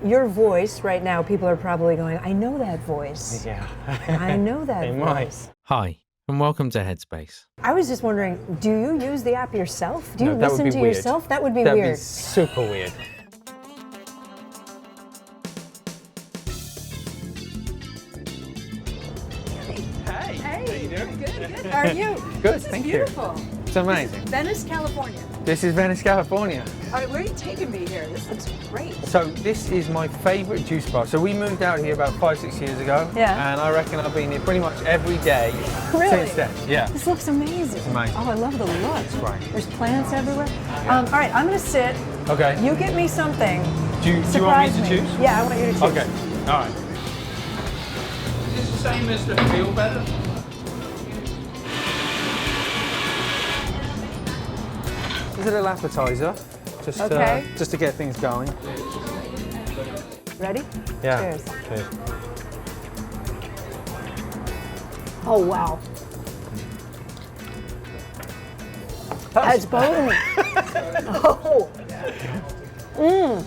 Your voice right now, people are probably going, I know that voice. Yeah. I know that They voice. might. Hi, and welcome to Headspace. I was just wondering, do you use the app yourself? Do you No, that would listen be to weird. yourself? That would be That'd weird. be super weird. Hey. How you doing? Good. How are you? Good, This is thank you. beautiful. It's amazing. Venice, California. This is Venice, California. All right, where are you taking me here? This looks great. So this is my favourite juice bar. So we moved out here about 5-6 years ago. Yeah. And I reckon I've been here pretty much every day Really? since then. Yeah. This looks amazing. It's amazing. Oh, I love the look. It's great. There's plants everywhere. All right, I'm going to sit. Okay. You get me something. do you want me Surprise to me. choose? Yeah, I want you to choose. Okay. All right. Is this the same as the feel better? It's a little appetizer, just to get things going. Ready? Yeah. Cheers. Cheers. Oh, wow. That's potent. Oh.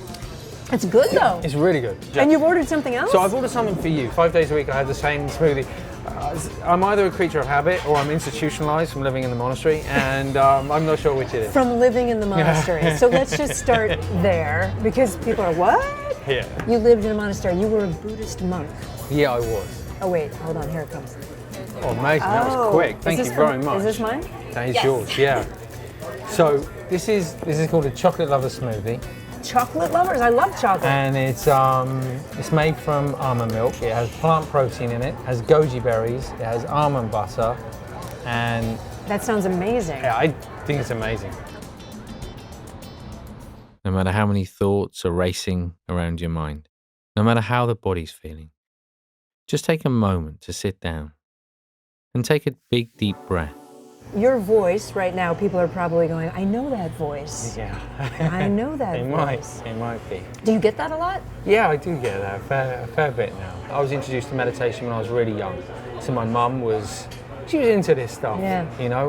It's good though. It's really good. Yeah. And you've ordered something else? So I've ordered something for you. 5 days a week I have the same smoothie. I'm either a creature of habit or I'm institutionalized from living in the monastery, and I'm not sure which it is. From living in the monastery. So let's just start there, because people are, what? Yeah. You lived in a monastery. You were a Buddhist monk. Yeah, I was. Oh wait, hold on, here it comes. Oh, amazing. That was quick. Thank you very much. Is this mine? That is yours, yeah. So this is called a chocolate lover smoothie, Chocolate lovers? I love chocolate. and it's made from almond milk. It has plant protein in it, has goji berries, it has almond butter, and That sounds amazing. yeah, I think it's amazing. No matter how many thoughts are racing around your mind, no matter how the body's feeling, just take a moment to sit down and take a big, deep breath. Your voice right now, people are probably going, I know that voice. Yeah. I know that voice. It might be. Do you get that a lot? Yeah, I do get that a fair bit now. I was introduced to meditation when I was really young. So my mum was into this stuff, Yeah. you know,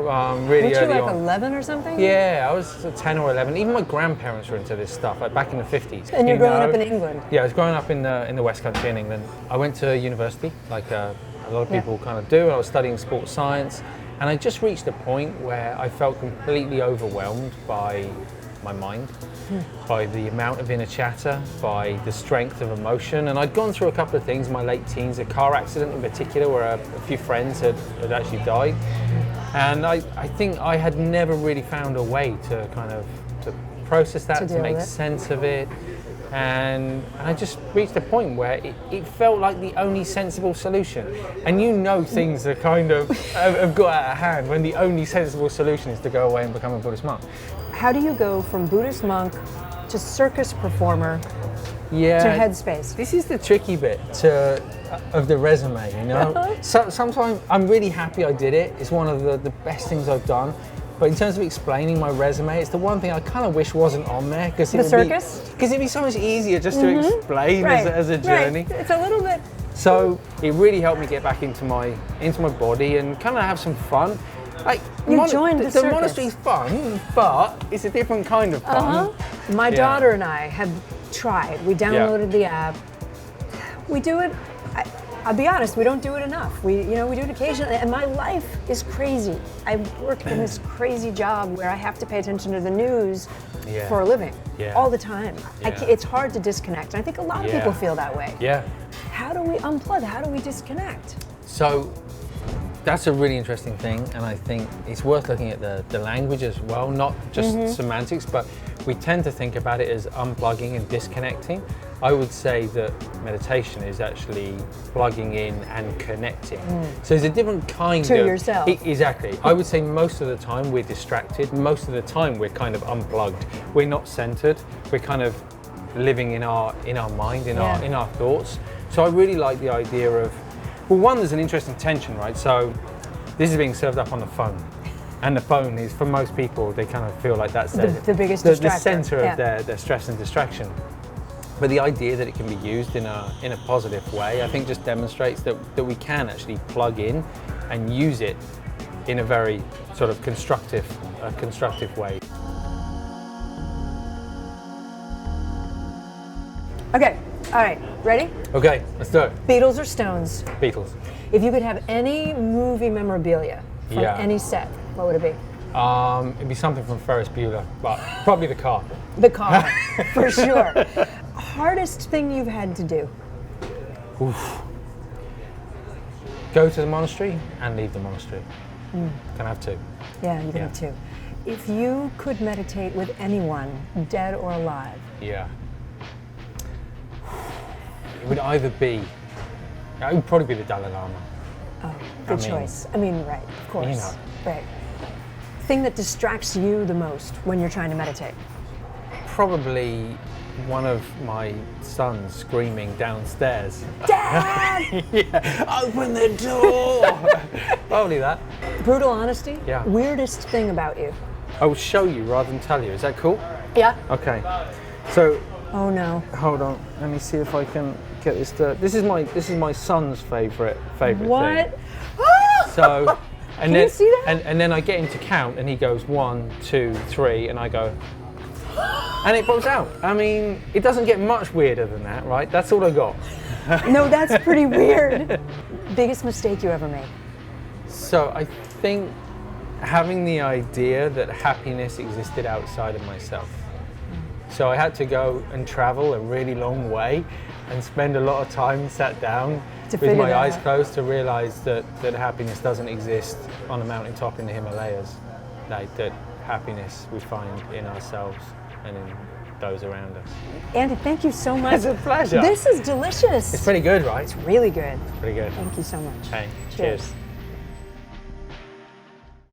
really Weren't you early like on. 11 or something? Yeah, I was 10 or 11. Even my grandparents were into this stuff, like back in the 50s. And you're you growing know? up in England? Yeah, I was growing up in the West Country in England. I went to university, like a lot of people kind of do. I was studying sports science, and I just reached a point where I felt completely overwhelmed by my mind, by the amount of inner chatter, by the strength of emotion. And I'd gone through a couple of things in my late teens, a car accident in particular, where a few friends had actually died. And I think I had never really found a way to kind of to process that, to make sense of it. And I just reached a point where it felt like the only sensible solution. And you know things are kind of have got out of hand when the only sensible solution is to go away and become a Buddhist monk. How do you go from Buddhist monk to circus performer Yeah, to Headspace? This is the tricky bit of the resume, you know. So sometimes I'm really happy I did it. It's one of the best things I've done. But in terms of explaining my resume, it's the one thing I kind of wish wasn't on there, because The circus? Because it'd be so much easier just to explain as a journey. Right. It's a little bit. So it really helped me get back into my body and kind of have some fun. Like You joined the circus. monastery's fun, but it's a different kind of fun. My Yeah. daughter and I have tried. We downloaded the app. We do it. I'll be honest, we don't do it enough. We do it occasionally, and my life is crazy. I work in this crazy job where I have to pay attention to the news for a living, all the time. Yeah. It's hard to disconnect. I think a lot of people feel that way. Yeah. How do we unplug? How do we disconnect? So that's a really interesting thing, and I think it's worth looking at the language as well, not just semantics, but we tend to think about it as unplugging and disconnecting. I would say that meditation is actually plugging in and connecting. So there's a different kind To of... yourself. Exactly. I would say most of the time we're distracted. Most of the time we're kind of unplugged. We're not centered. We're kind of living in our mind, in our thoughts. So I really like the idea of, well, one, there's an interesting tension, right? So this is being served up on the phone. And the phone is, for most people, they kind of feel like that's the biggest the distractor. center of their stress and distraction. But the idea that it can be used in a positive way, I think just demonstrates that we can actually plug in and use it in a very sort of constructive way. Okay, all right, ready? Okay, let's do it. Beatles or Stones? Beatles. If you could have any movie memorabilia from any set, what would it be? It'd be something from Ferris Bueller, but probably the car. The car, for sure. Hardest thing you've had to do? Oof. Go to the monastery and leave the monastery. Can I have two? Yeah, you can have two. If you could meditate with anyone, dead or alive? Yeah. It would either be, it would probably be the Dalai Lama. Oh, good choice. I mean, right, of course. You know. Right. Thing that distracts you the most when you're trying to meditate? Probably one of my sons screaming downstairs. Dad! Yeah, open the door! Probably that. Brutal honesty? Yeah. Weirdest thing about you? I will show you rather than tell you. Is that cool? Yeah. Okay. So, Oh no. hold on. Let me see if I can get this to. This is my son's favorite What? thing. So, and Can then you see that? And then I get him to count, and he goes 1, 2, 3, and I go. And it pops out. I mean, it doesn't get much weirder than that, right? That's all I got. No, that's pretty weird. Biggest mistake you ever made? So I think having the idea that happiness existed outside of myself. So I had to go and travel a really long way and spend a lot of time sat down with my eyes closed to realize that happiness doesn't exist on a mountaintop in the Himalayas. Like that happiness we find in ourselves and in those around us. Andy, thank you so much. It's a pleasure. This is delicious. It's pretty good, right? It's really good. Pretty good. Thank you so much. Hey, Cheers. cheers.